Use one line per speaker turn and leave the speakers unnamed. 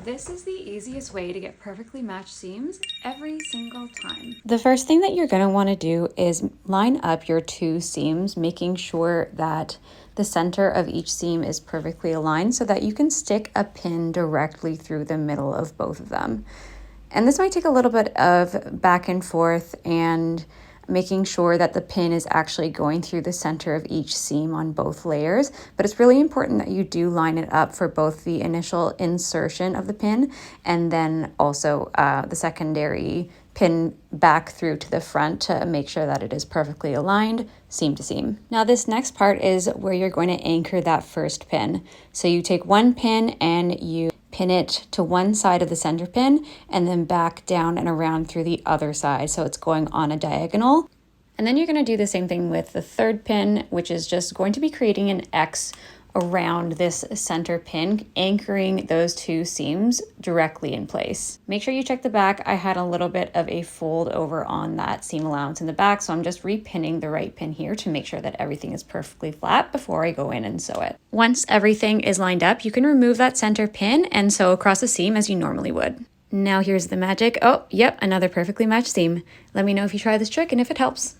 This is the easiest way to get perfectly matched seams every single time.
The first thing that you're going to want to do is line up your two seams, making sure that the center of each seam is perfectly aligned so that you can stick a pin directly through the middle of both of them. And this might take a little bit of back and forth and making sure that the pin is actually going through the center of each seam on both layers. But it's really important that you do line it up for both the initial insertion of the pin and then also the secondary pin back through to the front to make sure that it is perfectly aligned seam to seam. Now this next part is where you're going to anchor that first pin. So you take one pin and you pin it to one side of the center pin and then back down and around through the other side, so it's going on a diagonal. And then you're going to do the same thing with the third pin, which is just going to be creating an X around this center pin, anchoring those two seams directly in place. Make sure you check the back. I had a little bit of a fold over on that seam allowance in the back, so I'm just repinning the right pin here to make sure that everything is perfectly flat before I go in and sew it. Once everything is lined up, you can remove that center pin and sew across the seam as you normally would. Now here's the magic. Oh, yep, another perfectly matched seam. Let me know if you try this trick and if it helps.